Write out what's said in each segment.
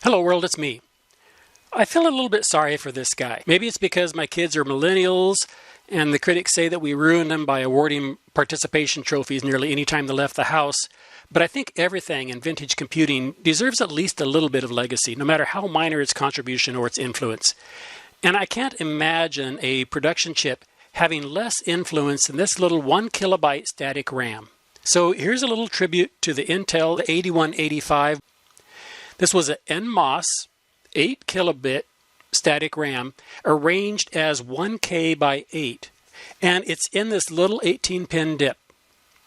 Hello world, it's me. I feel a little bit sorry for this guy. Maybe it's because my kids are millennials and the critics say that we ruined them by awarding participation trophies nearly any time they left the house. But I think everything in vintage computing deserves at least a little bit of legacy, no matter how minor its contribution or its influence. And I can't imagine a production chip having less influence than this little 1 kilobyte static RAM. So here's a little tribute to the Intel 8185. This was an NMOS 8 kilobit static RAM arranged as 1K by 8. And it's in this little 18-pin DIP.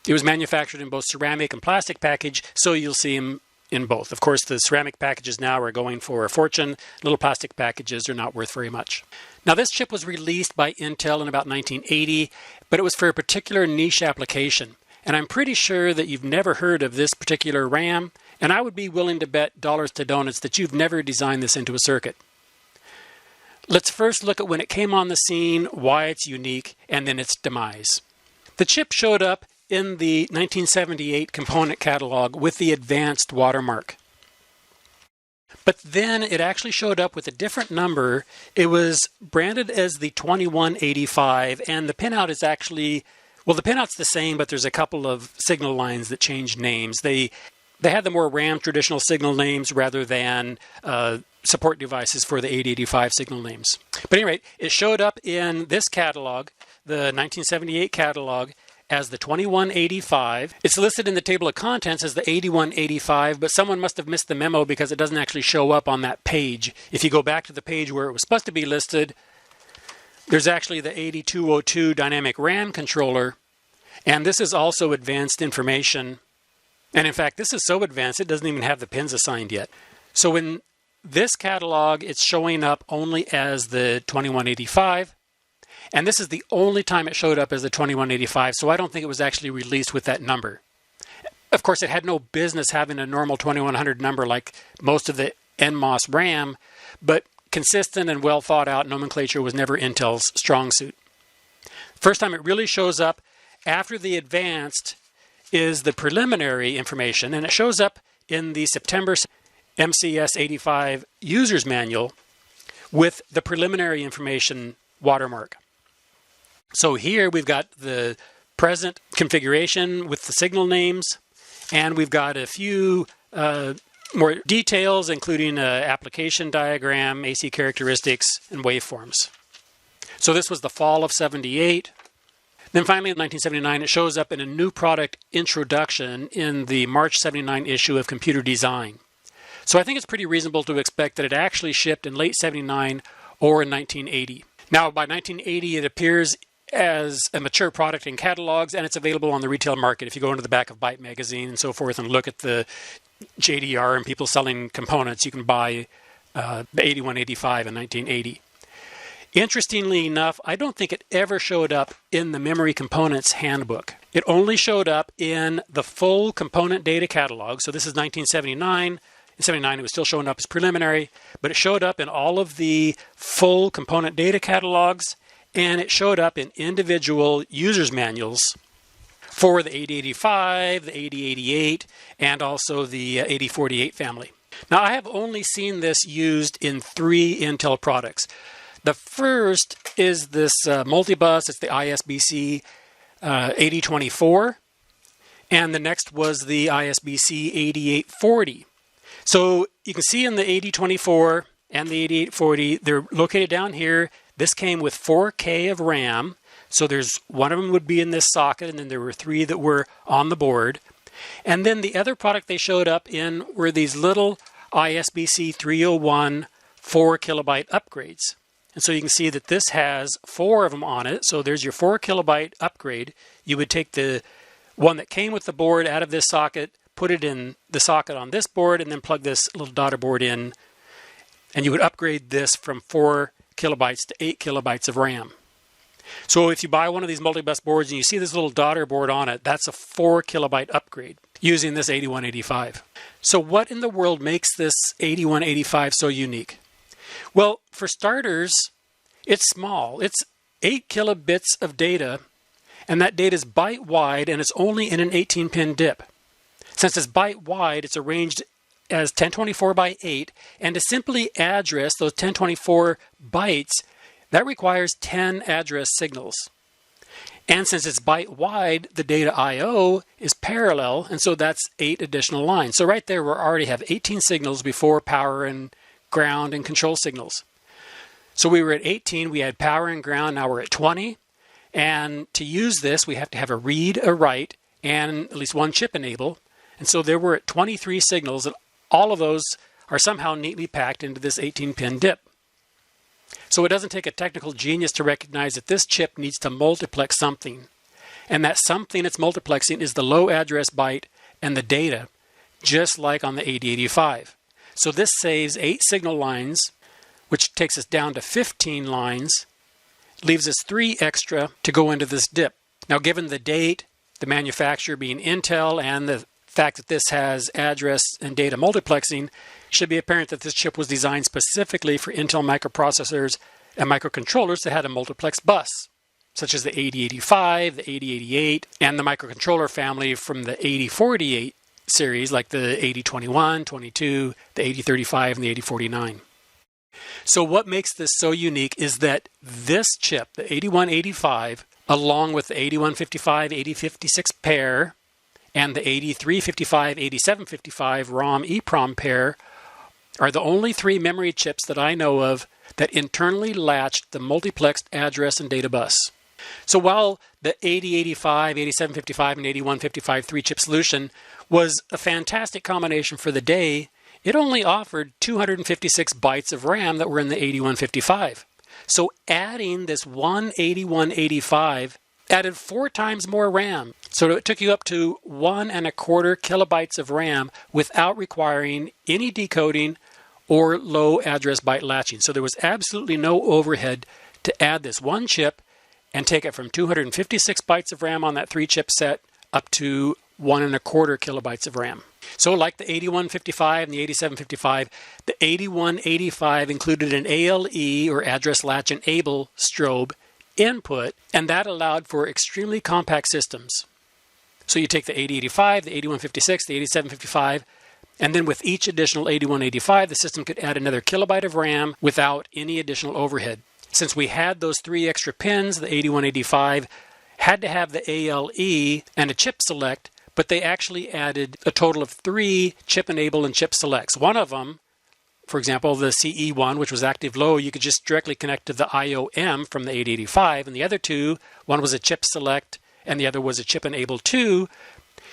It was manufactured in both ceramic and plastic package, so you'll see them in both. Of course, the ceramic packages now are going for a fortune. Little plastic packages are not worth very much. Now, this chip was released by Intel in about 1980, but it was for a particular niche application. And I'm pretty sure that you've never heard of this particular RAM, and I would be willing to bet dollars to donuts that you've never designed this into a circuit. Let's first look at when it came on the scene, why it's unique, and then its demise. The chip showed up in the 1978 component catalog with the advanced watermark. But then it actually showed up with a different number. It was branded as the 2185, and the pinout is actually, well, the pinout's the same, but there's a couple of signal lines that changed names. They had the more RAM traditional signal names rather than support devices for the 8085 signal names. But at any rate, it showed up in this catalog, the 1978 catalog, as the 2185. It's listed in the table of contents as the 8185, but someone must have missed the memo because it doesn't actually show up on that page. If you go back to the page where it was supposed to be listed, there's actually the 8202 dynamic RAM controller, and this is also advanced information. And in fact, this is so advanced, it doesn't even have the pins assigned yet. So in this catalog, it's showing up only as the 2185. And this is the only time it showed up as the 2185, so I don't think it was actually released with that number. Of course, it had no business having a normal 2100 number like most of the NMOS RAM, but consistent and well thought out nomenclature was never Intel's strong suit. First time it really shows up after the advanced is the preliminary information, and it shows up in the September MCS 85 user's manual with the preliminary information watermark. So here we've got the present configuration with the signal names, and we've got a few more details, including an application diagram, AC characteristics, and waveforms. So this was the fall of 78. Then finally, in 1979, it shows up in a new product introduction in the March 79 issue of Computer Design. So I think it's pretty reasonable to expect that it actually shipped in late 79 or in 1980. Now, by 1980, it appears as a mature product in catalogs, and it's available on the retail market. If you go into the back of Byte magazine and so forth and look at the JDR and people selling components, you can buy the 8185 in 1980. Interestingly enough, I don't think it ever showed up in the Memory Components Handbook. It only showed up in the full component data catalog. So this is 1979. In 79, it was still showing up as preliminary, but it showed up in all of the full component data catalogs, and it showed up in individual user's manuals for the 8085, the 8088, and also the 8048 family. Now, I have only seen this used in 3 Intel products. The first is this multibus. It's the ISBC 8024, and the next was the ISBC 8840. So you can see in the 8024 and the 8840, they're located down here. This came with 4K of RAM. So there's one of them would be in this socket, and then there were 3 that were on the board. And then the other product they showed up in were these little ISBC 301 4 kilobyte upgrades. And so you can see that this has 4 of them on it. So there's your 4 kilobyte upgrade. You would take the one that came with the board out of this socket, put it in the socket on this board, and then plug this little daughter board in. And you would upgrade this from 4 kilobytes to 8 kilobytes of RAM. So if you buy one of these multibus boards and you see this little daughter board on it, that's a 4 kilobyte upgrade using this 8185. So what in the world makes this 8185 so unique? Well, for starters, it's small. It's 8 kilobits of data, and that data is byte wide, and it's only in an 18-pin DIP. Since it's byte wide, it's arranged as 1024 by 8, and to simply address those 1024 bytes, that requires 10 address signals. And since it's byte wide, the data I/O is parallel, and so that's 8 additional lines. So right there, we already have 18 signals before power and ground and control signals. So we were at 18, we had power and ground, now we're at 20. And to use this, we have to have a read, a write, and at least one chip enable. And so there were at 23 signals, and all of those are somehow neatly packed into this 18-pin DIP. So it doesn't take a technical genius to recognize that this chip needs to multiplex something. And that something it's multiplexing is the low address byte and the data, just like on the 8085. So this saves 8 signal lines, which takes us down to 15 lines, leaves us 3 extra to go into this DIP. Now, given the date, the manufacturer being Intel, and the fact that this has address and data multiplexing, should be apparent that this chip was designed specifically for Intel microprocessors and microcontrollers that had a multiplex bus, such as the 8085, the 8088, and the microcontroller family from the 8048 series, like the 8021, 22, the 8035, and the 8049. So what makes this so unique is that this chip, the 8185, along with the 8155, 8056 pair, and the 8355, 8755 ROM EEPROM pair, are the only 3 memory chips that I know of that internally latched the multiplexed address and data bus. So while the 8085, 8755, and 8155 3-chip solution was a fantastic combination for the day, it only offered 256 bytes of RAM that were in the 8155. So adding this one 8185 added 4 times more RAM. So it took you up to 1.25 kilobytes of RAM without requiring any decoding or low address byte latching. So there was absolutely no overhead to add this one chip and take it from 256 bytes of RAM on that 3-chip set up to 1.25 kilobytes of RAM. So like the 8155 and the 8755, the 8185 included an ALE, or address latch enable strobe, input, and that allowed for extremely compact systems. So you take the 8085, the 8156, the 8755, and then with each additional 8185, the system could add another kilobyte of RAM without any additional overhead. Since we had those 3 extra pins, the 8185 had to have the ALE and a chip select, but they actually added a total of 3 chip enable and chip selects. One of them, for example, the CE1, which was active low, you could just directly connect to the IOM from the 8085, and the other 2, one was a chip select and the other was a chip enable 2.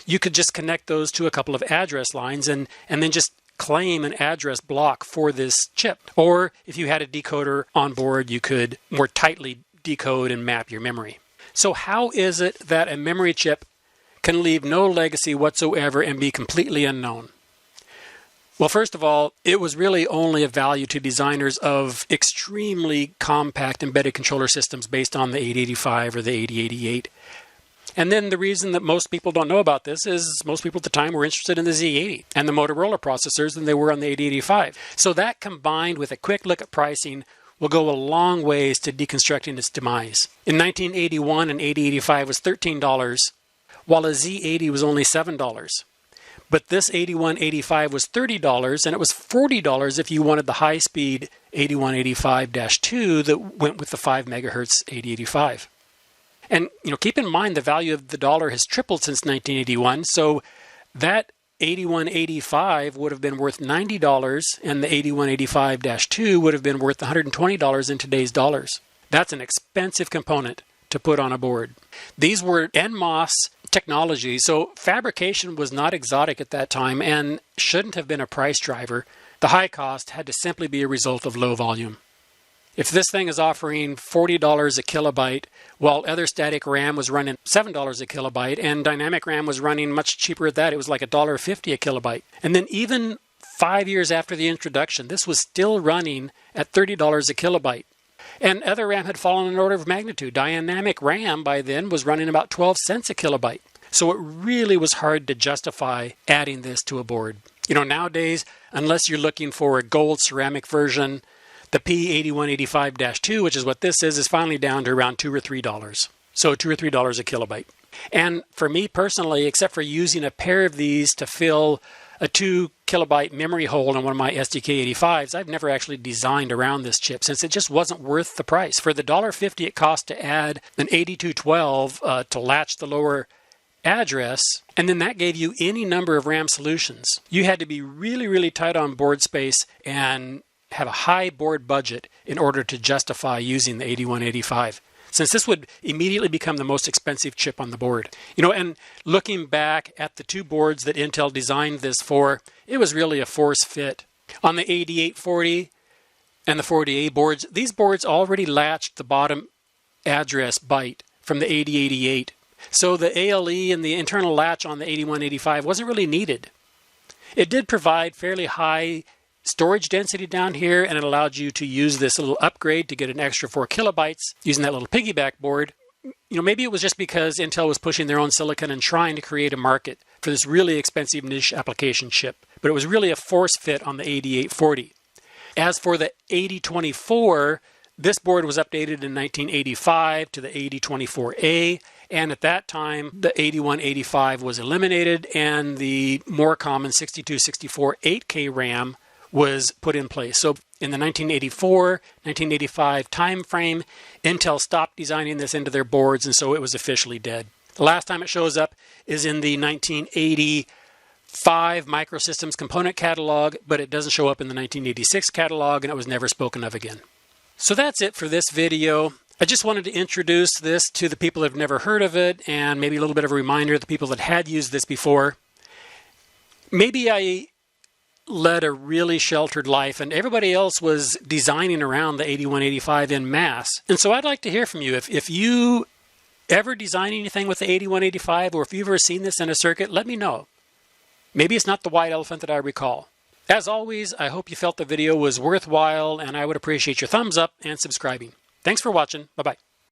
You could just connect those to a couple of address lines and then just claim an address block for this chip. Or if you had a decoder on board, you could more tightly decode and map your memory. So how is it that a memory chip can leave no legacy whatsoever and be completely unknown? Well, first of all, it was really only of value to designers of extremely compact embedded controller systems based on the 8085 or the 8088. And then the reason that most people don't know about this is most people at the time were interested in the Z80 and the Motorola processors than they were on the 8085. So that, combined with a quick look at pricing, will go a long ways to deconstructing its demise. In 1981, an 8085 was $13, while a Z80 was only $7. But this 8185 was $30, and it was $40 if you wanted the high-speed 8185-2 that went with the 5 megahertz 8085. And keep in mind the value of the dollar has tripled since 1981, so that 8185 would have been worth $90, and the 8185-2 would have been worth $120 in today's dollars. That's an expensive component to put on a board. These were NMOS technology, so fabrication was not exotic at that time and shouldn't have been a price driver. The high cost had to simply be a result of low volume. If this thing is offering $40 a kilobyte, while other static RAM was running $7 a kilobyte, and dynamic RAM was running much cheaper at that, it was like $1.50 a kilobyte. And then even 5 years after the introduction, this was still running at $30 a kilobyte. And other RAM had fallen an order of magnitude. Dynamic RAM by then was running about 12 cents a kilobyte. So it really was hard to justify adding this to a board. Nowadays, unless you're looking for a gold ceramic version, the P8185-2, which is what this is finally down to around $2 or $3. So $2 or $3 a kilobyte. And for me personally, except for using a pair of these to fill a 2 kilobyte memory hole in one of my STK85s, I've never actually designed around this chip since it just wasn't worth the price. For the $1.50 it cost to add an 8212 to latch the lower address, and then that gave you any number of RAM solutions. You had to be really, really tight on board space and have a high board budget in order to justify using the 8185, since this would immediately become the most expensive chip on the board. And looking back at the two boards that Intel designed this for, it was really a force fit. On the 8840 and the 40A boards, these boards already latched the bottom address byte from the 8088. So the ALE and the internal latch on the 8185 wasn't really needed. It did provide fairly high storage density down here, and it allowed you to use this little upgrade to get an extra 4 kilobytes using that little piggyback board. Maybe it was just because Intel was pushing their own silicon and trying to create a market for this really expensive niche application chip, but it was really a force fit on the 8840. As for the 8024, this board was updated in 1985 to the 8024A, and at that time, the 8185 was eliminated, and the more common 6264 8K RAM was put in place. So in the 1984-1985 time frame, Intel stopped designing this into their boards, and so it was officially dead. The last time it shows up is in the 1985 Microsystems component catalog, but it doesn't show up in the 1986 catalog, and it was never spoken of again. So that's it for this video. I just wanted to introduce this to the people that have never heard of it, and maybe a little bit of a reminder to the people that had used this before. Maybe I led a really sheltered life and everybody else was designing around the 8185 en masse. And so I'd like to hear from you. If you ever design anything with the 8185, or if you've ever seen this in a circuit, let me know. Maybe it's not the white elephant that I recall. As always, I hope you felt the video was worthwhile, and I would appreciate your thumbs up and subscribing. Thanks for watching. Bye-bye.